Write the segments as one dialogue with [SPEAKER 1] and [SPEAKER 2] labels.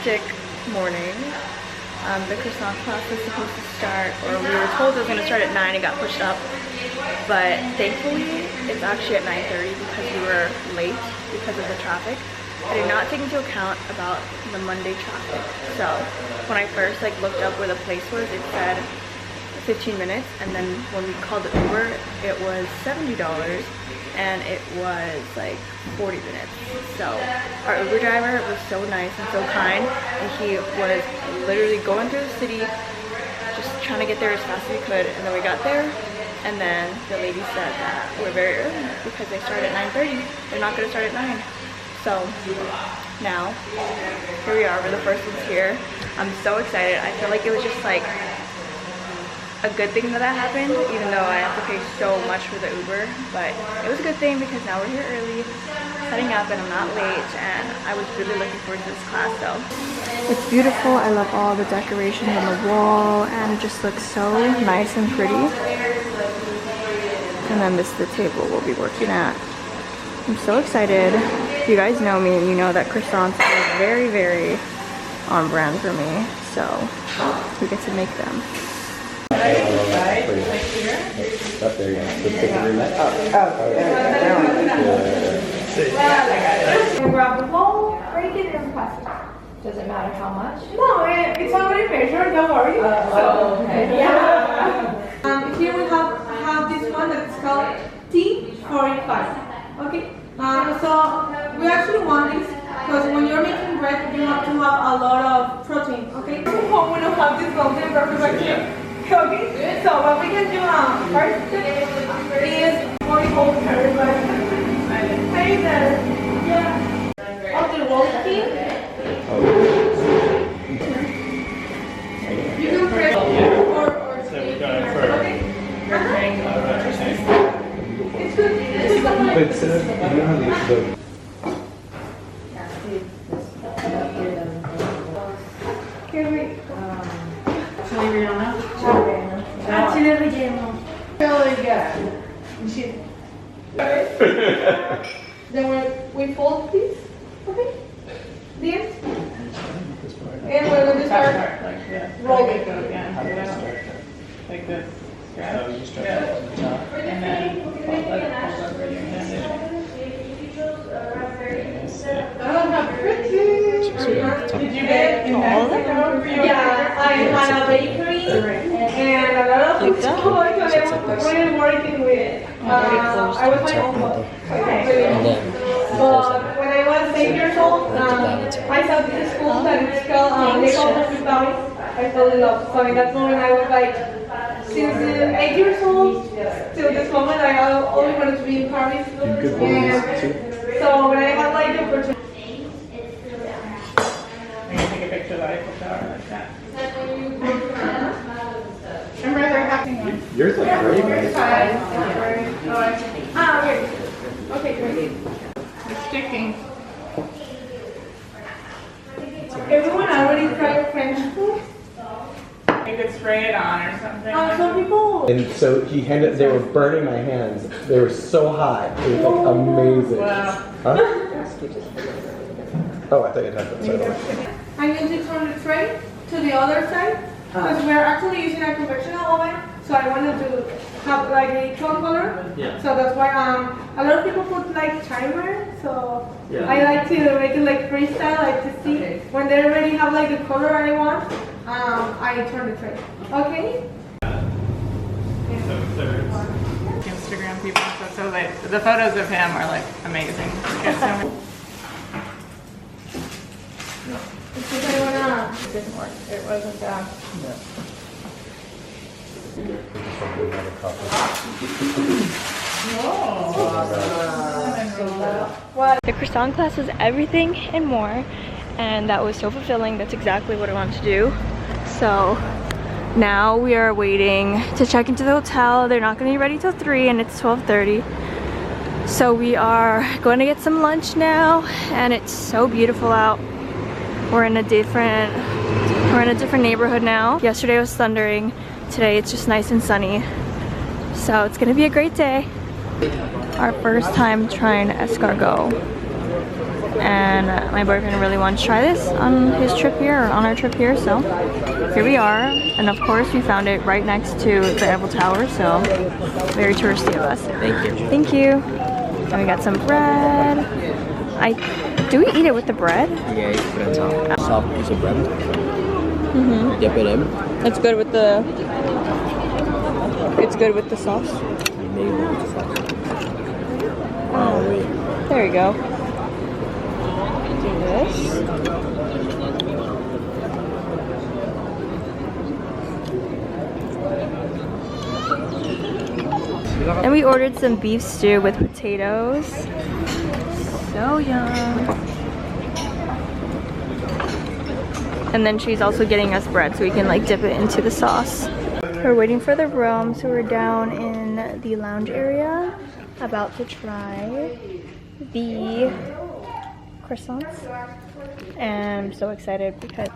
[SPEAKER 1] hectic morning. The croissant class was supposed to start, or we were told it was going to start at 9, it got pushed up. But thankfully, it's actually at 9:30 because we were late because of the traffic. I did not take into account about the Monday traffic. So when I first looked up where the place was, it said 15 minutes, and then when we called the Uber, it was $70, and it was like 40 minutes. So our Uber driver was so nice and so kind, and he was literally going through the city, just trying to get there as fast as we could. And then we got there, and then the lady said that we're very early because they start at 9:30. They're not going to start at 9. So now, here we are, we're the first ones here. I'm so excited. I feel like it was just like a good thing that happened, even though I have to pay so much for the Uber. But it was a good thing because now we're here early, setting up, and I'm not late, and I was really looking forward to this class. So it's beautiful. I love all the decorations on the wall, and it just looks so nice and pretty. And then this is the table we'll be working at. I'm so excited. If you guys know me, you know that croissants are very, very on brand for me. So we get to make them.
[SPEAKER 2] Up there,
[SPEAKER 3] Grab the bowl, break it, and pass it.
[SPEAKER 4] Does it matter how much?
[SPEAKER 3] No, it's already measured, don't worry.
[SPEAKER 4] Okay.
[SPEAKER 3] Yeah. Here we have this one that's called T45. Okay. So we actually want this because when you're making bread, you have to have a lot of protein. Okay. So we don't have this golden perfect here. Okay. So what we can do first is for the whole curry, but hey there. Yeah. Of the roasting. You can press or okay. It's good.
[SPEAKER 2] But you know how the
[SPEAKER 3] Chili relleno. Really good. Then we fold this, okay? This. And we're going to start
[SPEAKER 5] like this.
[SPEAKER 3] rolling.
[SPEAKER 5] Like this. Stretch. And then let it fold over your hand.
[SPEAKER 3] Oh, pretty. Did you get
[SPEAKER 1] all of them?
[SPEAKER 3] Yeah, I had a bakery and a lot of things. Oh my god, I was really working with. I was my own boss. But when I was 8 years old, I saw this school that it's called, they call it Eiffel Tower. I fell in love. So in that moment I was like, since 8 years old till this moment, I always wanted to be in Paris. And so when I had like the opportunity.
[SPEAKER 5] I'm going to take a picture of the Eiffel Tower like that.
[SPEAKER 3] I'm rather happy.
[SPEAKER 2] yours look great,
[SPEAKER 3] Yours
[SPEAKER 2] man.
[SPEAKER 3] okay. Okay, great.
[SPEAKER 5] It's sticking.
[SPEAKER 3] Everyone already tried French food?
[SPEAKER 5] You could spray it on or something.
[SPEAKER 3] Some people.
[SPEAKER 2] And so he handed, they were burning my hands. They were so hot. It was like amazing.
[SPEAKER 5] Wow.
[SPEAKER 2] Huh? Oh, I thought you'd have that side on.
[SPEAKER 3] I use it from the tray to the other side because we're actually using a convectional oven. So I wanted to have like a tone color.
[SPEAKER 2] Yeah.
[SPEAKER 3] So that's why a lot of people put like timer. So
[SPEAKER 2] Yeah.
[SPEAKER 3] I like to make it like freestyle, like to see when they already have like the color I want. I turn the tray. Okay.
[SPEAKER 5] Instagram people, so like the photos of him are like amazing.
[SPEAKER 3] It's because I wanna.
[SPEAKER 5] It didn't work. It wasn't that.
[SPEAKER 1] The croissant class was everything and more, and that was so fulfilling. That's exactly what I wanted to do. So now we are waiting to check into the hotel. They're not going to be ready till 3 and it's 12:30. So we are going to get some lunch now, and it's so beautiful out. We're in a different neighborhood now. Yesterday was thundering. Today it's just nice and sunny. So it's gonna be a great day. Our first time trying escargot. and my boyfriend really wanted to try this on his trip here, or on our trip here, so here we are. And of course we found it right next to the Eiffel Tower, so very touristy of us. Thank you. Thank you. And we got some bread. Do we eat it with the bread?
[SPEAKER 2] Yeah, it's bread soft. Soft piece of bread.
[SPEAKER 1] Mm-hmm.
[SPEAKER 2] Dip it in.
[SPEAKER 1] It's good with the. It's good with the sauce.
[SPEAKER 2] Maybe with the sauce.
[SPEAKER 1] Oh,
[SPEAKER 2] wait.
[SPEAKER 1] There you go. Do this. And we ordered some beef stew with potatoes. So yum. And then she's also getting us bread so we can like dip it into the sauce. We're waiting for the room, so we're down in the lounge area, about to try the croissants. And I'm so excited because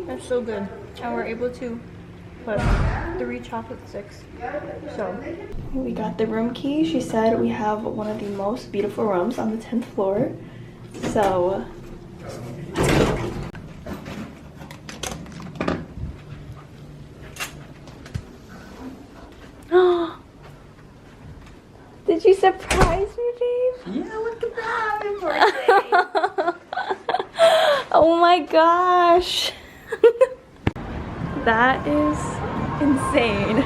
[SPEAKER 1] that's so good. And we're able to put 3 chocolate sticks. So we got the room key. She said we have one of the most beautiful rooms on the 10th floor. So did you surprise me, Dave?
[SPEAKER 5] Yeah, look at that. Happy birthday.
[SPEAKER 1] Oh my gosh. That is insane.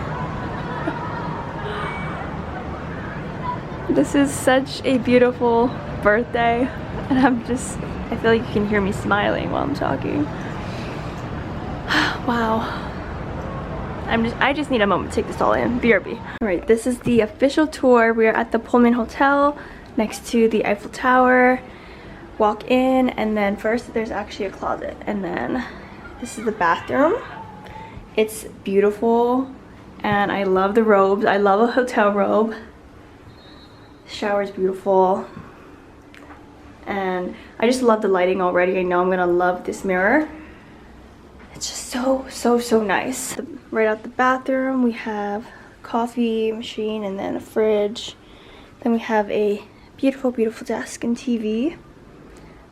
[SPEAKER 1] This is such a beautiful birthday, and I feel like you can hear me smiling while I'm talking. Wow. I just need a moment to take this all in. BRB. All right, this is the official tour. We are at the Pullman Hotel next to the Eiffel Tower. Walk in, and then first there's actually a closet, and then this is the bathroom. It's beautiful, and I love the robes. I love a hotel robe. The shower is beautiful, and I just love the lighting already. I know I'm gonna love this mirror. It's just so nice. Right out the bathroom, we have a coffee machine and then a fridge. Then we have a beautiful desk and TV.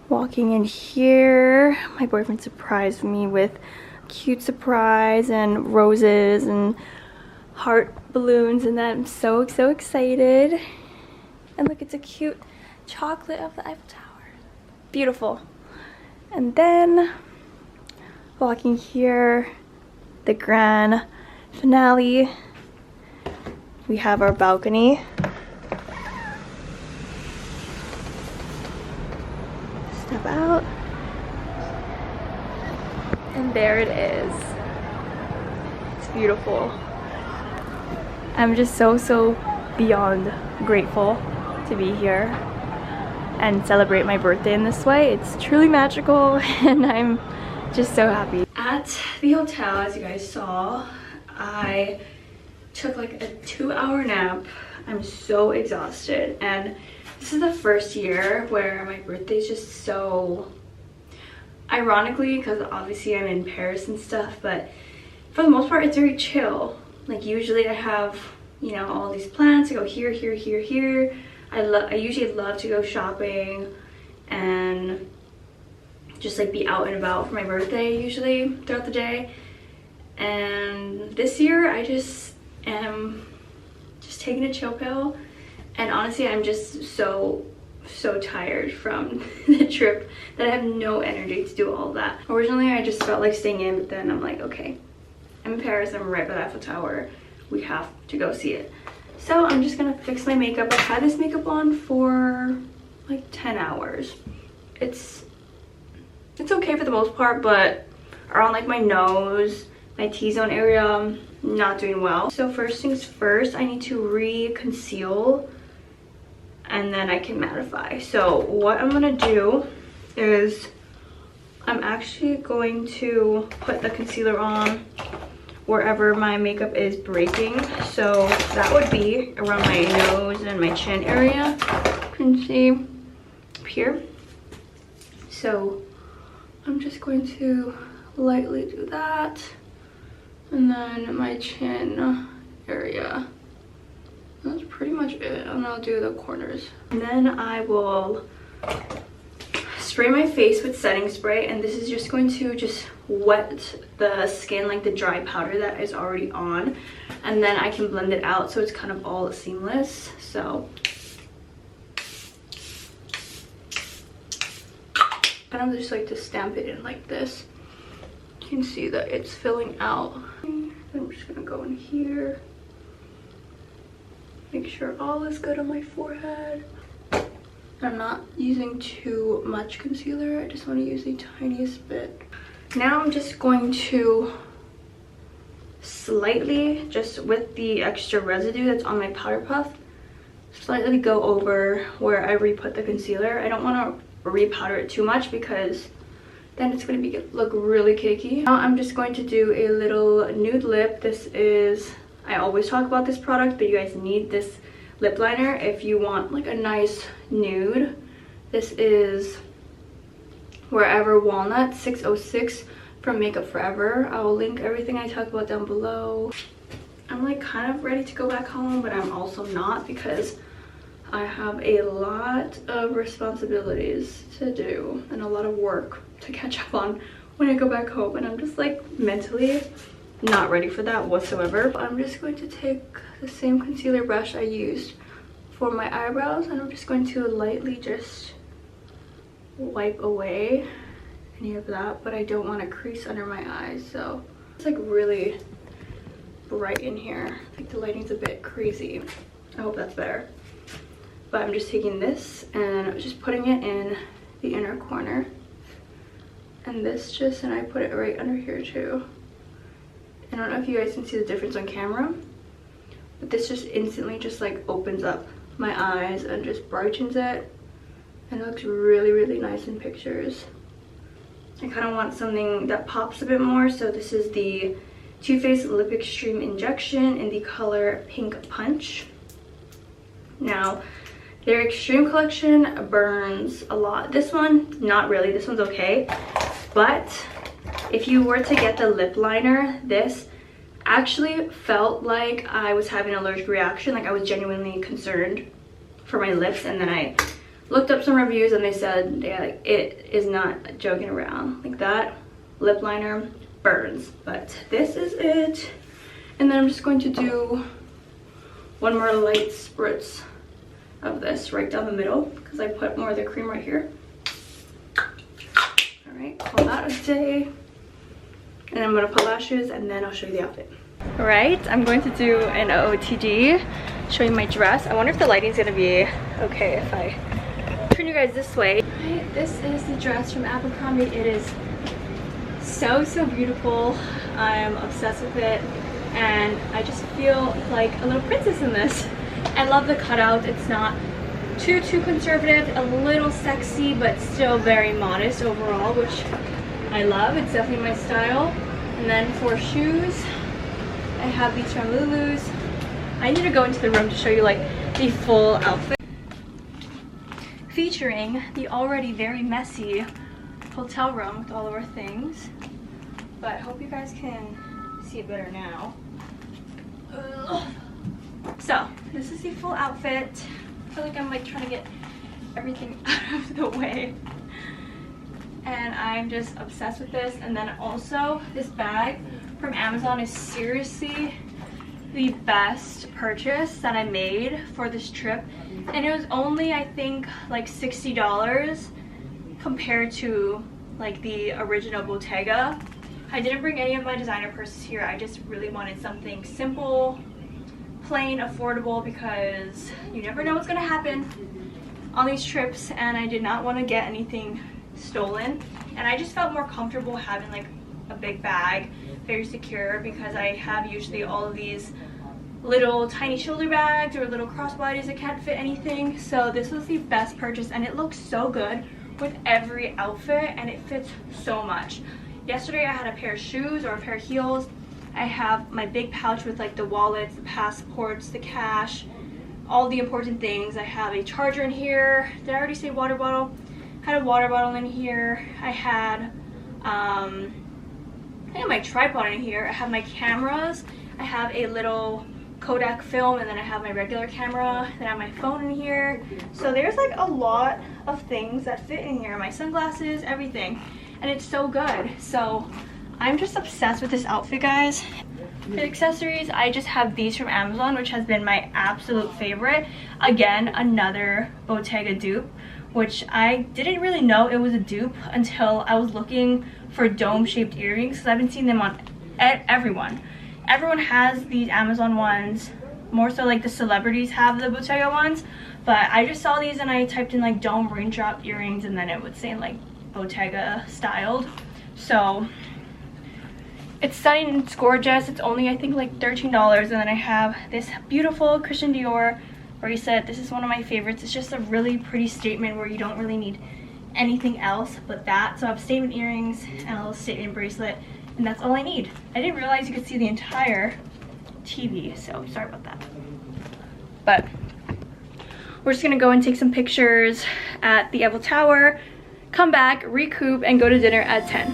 [SPEAKER 1] Walking in here, my boyfriend surprised me with a cute surprise and roses and heart balloons, and I'm so excited. And look, it's a cute chocolate of the Eiffel Tower. Beautiful. And then walking here, the grand finale, we have our balcony. Step out, and there it is. It's beautiful. I'm just so beyond grateful to be here and celebrate my birthday in this way. It's truly magical, and I'm just so happy. At the hotel, as you guys saw, I took like a 2-hour nap. I'm so exhausted, and this is the first year where my birthday is just so, ironically, because obviously I'm in Paris and stuff, but for the most part it's very chill. Like usually I have, you know, all these plans to go here. I usually love to go shopping and just like be out and about for my birthday usually throughout the day. And this year I just am just taking a chill pill, and honestly I'm just so tired from the trip that I have no energy to do all that. Originally I just felt like staying in, but then I'm like, okay, I'm in Paris, I'm right by the Eiffel Tower, we have to go see it. So I'm just gonna fix my makeup. I've had this makeup on for like 10 hours. It's okay for the most part, but around like my nose, my T-zone area, I'm not doing well. So first things first, I need to re-conceal, and then I can mattify. So what I'm gonna do is I'm actually going to put the concealer on wherever my makeup is breaking. So that would be around my nose and my chin area. You can see up here. So I'm just going to lightly do that. And then my chin area. That's pretty much it. And I'll do the corners. And then I will spray my face with setting spray, and this is just going to just wet the skin, like the dry powder that is already on, and then I can blend it out so it's kind of all seamless. So kind of just like to stamp it in like this. You can see that it's filling out. I'm just gonna go in here, make sure all is good on my forehead. I'm not using too much concealer, I just want to use the tiniest bit. Now I'm just going to slightly, just with the extra residue that's on my powder puff, slightly go over where I re-put the concealer. I don't want to re-powder it too much because then it's going to look really cakey. Now I'm just going to do a little nude lip. This is, I always talk about this product, but you guys need this lip liner if you want like a nice nude. This is Wherever Walnut 606 from Makeup Forever. I will link everything I talk about down below. I'm like kind of ready to go back home, but I'm also not because I have a lot of responsibilities to do and a lot of work to catch up on when I go back home, and I'm just like mentally not ready for that whatsoever. I'm just going to take the same concealer brush I used for my eyebrows, and I'm just going to lightly just wipe away any of that, but I don't want a crease under my eyes, so it's like really bright in here. I think the lighting's a bit crazy. I hope that's better. But I'm just taking this and just putting it in the inner corner, and I put it right under here too. I don't know if you guys can see the difference on camera, but this just instantly just like opens up my eyes and just brightens it, and it looks really, really nice in pictures. I kind of want something that pops a bit more, so this is the Too Faced Lip Extreme Injection in the color Pink Punch. Now, their Extreme collection burns a lot. This one, not really, this one's okay. But if you were to get the lip liner, this actually felt like I was having an allergic reaction. Like I was genuinely concerned for my lips, and then I looked up some reviews and they said, yeah, like it is not joking around. Like that lip liner burns, but this is it. And then I'm just going to do one more light spritz of this right down the middle because I put more of the cream right here. All right, call that a day. And I'm gonna put lashes and then I'll show you the outfit. All right, I'm going to do an OOTD, showing my dress. I wonder if the lighting's gonna be okay if I turn you guys this way. Right, this is the dress from Abercrombie. It is so beautiful. I'm obsessed with it, and I just feel like a little princess in this. I love the cutout. It's not too conservative, a little sexy, but still very modest overall, which I love. It's definitely my style. And then for shoes, I have these from Lulu's. I need to go into the room to show you like the full outfit, featuring the already very messy hotel room with all of our things. But I hope you guys can see it better now. Ugh. So this is the full outfit. I feel like I'm like trying to get everything out of the way, and I'm just obsessed with this. And then also this bag from Amazon is seriously the best purchase that I made for this trip, and it was only I think like $60 compared to like the original Bottega. I didn't bring any of my designer purses here. I just really wanted something simple, plain, affordable, because you never know what's gonna happen on these trips, and I did not want to get anything stolen. And I just felt more comfortable having like a big bag, very secure, because I have usually all of these little tiny shoulder bags or little crossbodies that can't fit anything. So this was the best purchase, and it looks so good with every outfit, and it fits so much. Yesterday I had a pair of shoes or a pair of heels. I have my big pouch with like the wallets, the passports, the cash, all the important things. I have a charger in here. Did I already say water bottle? Had a water bottle in here. I had I have my tripod in here. I have my cameras. I have a little Kodak film, and then I have my regular camera. Then I have my phone in here. So there's like a lot of things that fit in here. My sunglasses, everything. And it's so good. So I'm just obsessed with this outfit, guys. For accessories, I just have these from Amazon, which has been my absolute favorite. Again, another Bottega dupe, which I didn't really know it was a dupe until I was looking for dome-shaped earrings, because I've been seeing them on everyone. Everyone has these Amazon ones, more so like the celebrities have the Bottega ones, but I just saw these and I typed in like dome raindrop earrings, and then it would say like Bottega styled. So it's stunning, it's gorgeous. It's only I think like $13, and then I have this beautiful Christian Dior bracelet. This is one of my favorites. It's just a really pretty statement where you don't really need anything else but that. So I have statement earrings and a little statement bracelet, and that's all I need. I didn't realize you could see the entire TV, so sorry about that. But we're just gonna go and take some pictures at the Eiffel Tower, come back, recoup, and go to dinner at 10.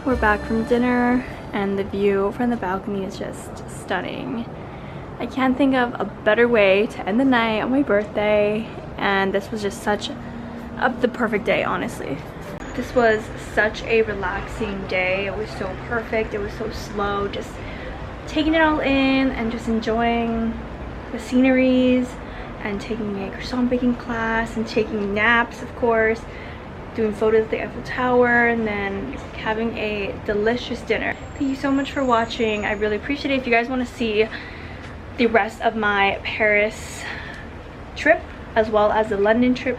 [SPEAKER 1] We're back from dinner, and the view from the balcony is just stunning. I can't think of a better way to end the night on my birthday, and this was just such the perfect day, honestly. This was such a relaxing day. It was so perfect. It was so slow, just taking it all in and just enjoying the sceneries, and taking a croissant baking class, and taking naps, of course, doing photos of the Eiffel Tower, and then having a delicious dinner. Thank you so much for watching. I really appreciate it. If you guys want to see the rest of my Paris trip as well as the London trip,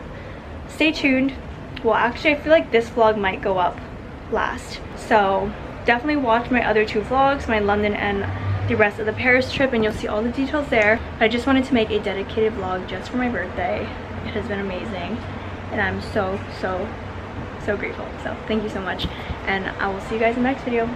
[SPEAKER 1] stay tuned. Well, actually, I feel like this vlog might go up last, so definitely watch my other two vlogs, my London and the rest of the Paris trip, and you'll see all the details there. But I just wanted to make a dedicated vlog just for my birthday. It has been amazing, and I'm so grateful. So thank you so much, and I will see you guys in the next video.